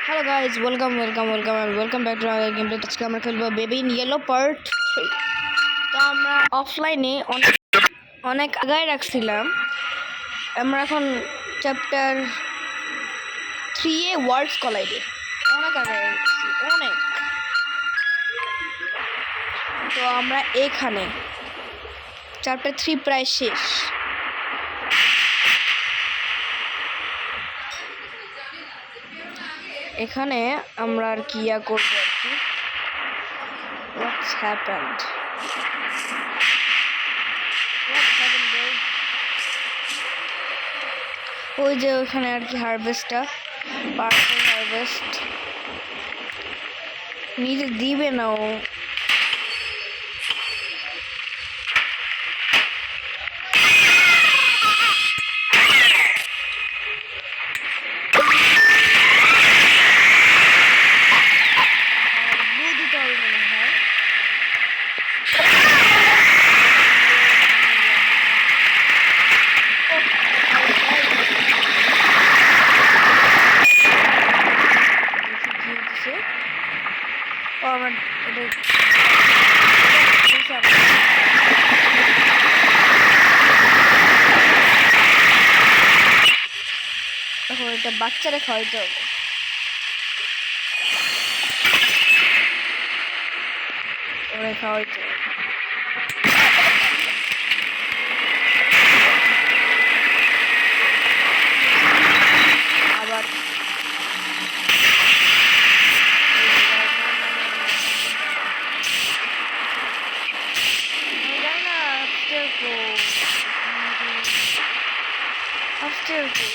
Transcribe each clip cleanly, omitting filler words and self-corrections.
Hello guys welcome back to our game play. আজকে আমরা খেলবো বেবি ইন ইয়েলো পার্ট 3। তো আমরা অফলাইনে অনেক আগে রাখছিলাম। আমরা এখন চ্যাপ্টার 3 এ ওয়ার্ডস কলাইডে অনেক আগে রাখছি অনেক। তো আমরা এখানে চ্যাপ্টার 3 প্রায় শেষ। এখানে আমরা আর কি করব আর কি what's happened bro? ওই যে ওখানে আর কি হারভেস্টটা পার্পল হারভেস্ট নিজে দিবে না ও। এখন এটা বাচ্চারা খাওয়াইতে হবে। ওরা খাওয়াইতে হবে। আবার upstairs go.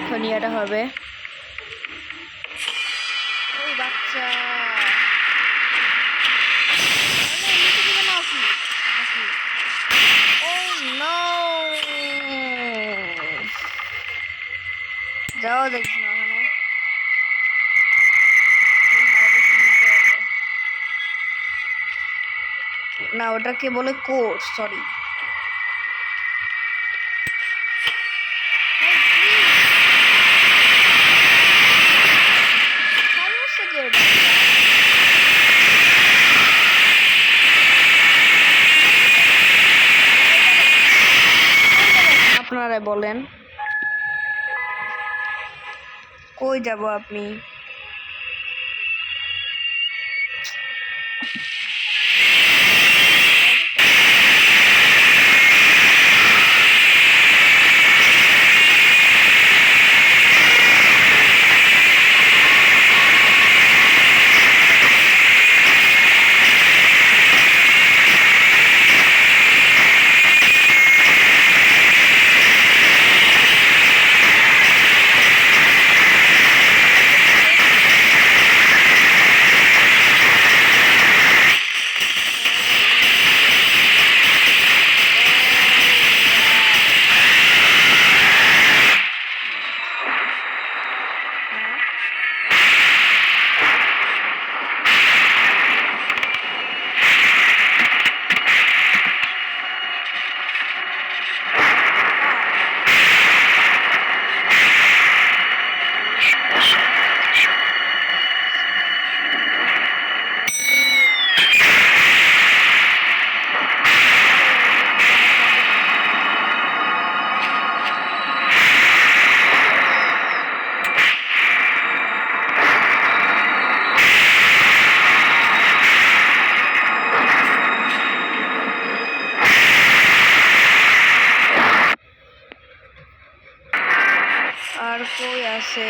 খনিয়াটা হবে ওই বাচ্চা পাওয়া যাচ্ছে না ওখানে। না ওটাকে বলে কোড, সরি। আপনারা বলেন কই যাব আপনি? আর কই আছে?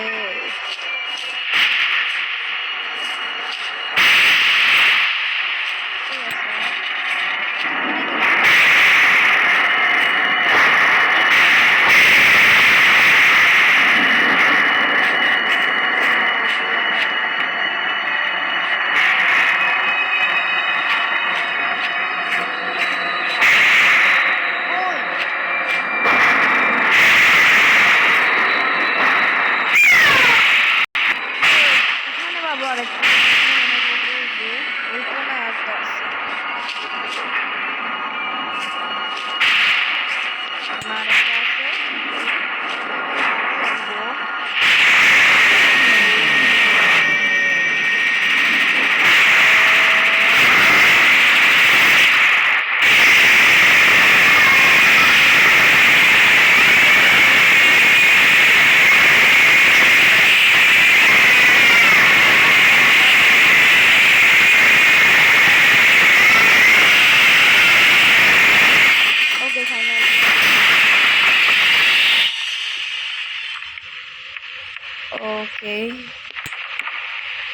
ওকে,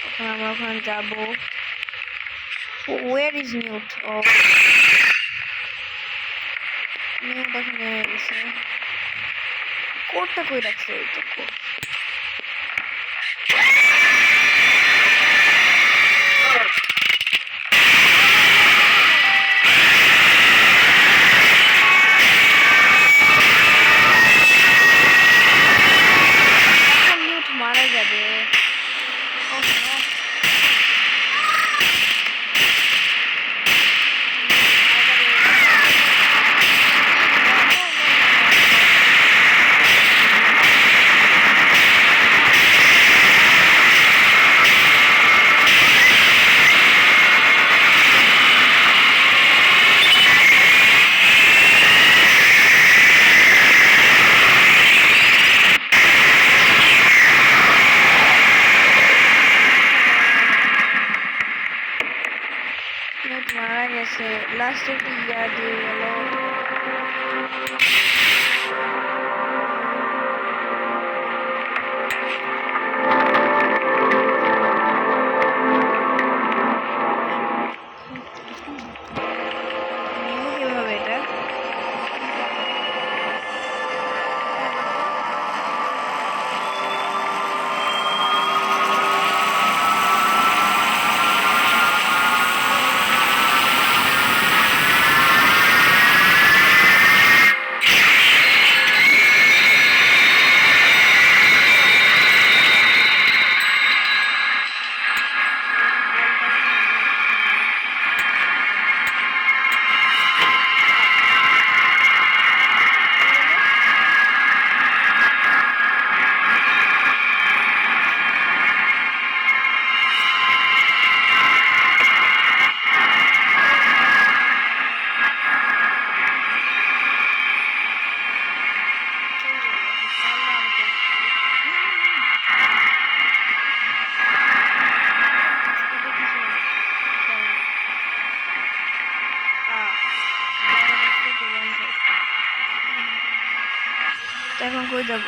এখন আমরা ওখানে যাবো। Where is mute? ও মিউট এখানে গেছে। কোডটা কই রাখছে? এই তো কোড। মারা যাবে। মারা গেছে। লাস্টে একটু ইয়া দিয়ে গেল। কিভাবে এটা? এখন কই যাব?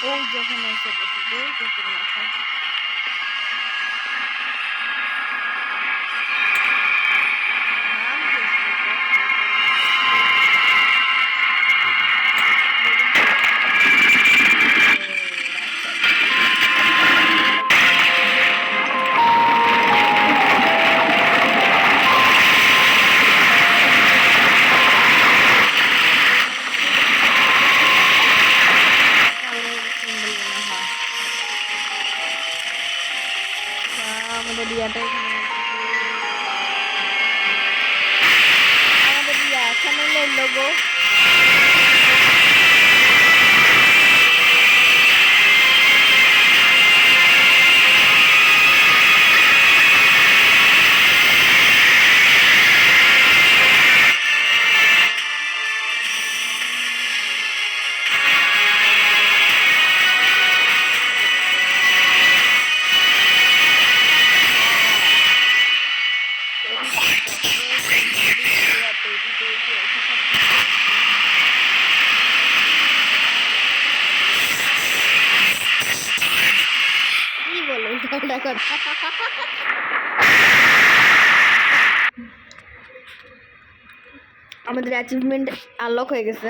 ওই যখন এসে বসে দৌড় করতে মাথা আমাদের ইয়াটা এখানে আমাদের ইয়া চ্যানেলের লোগো কি বলো উল্টা কথা আমাদের অ্যাচিভমেন্ট আনলক হয়ে গেছে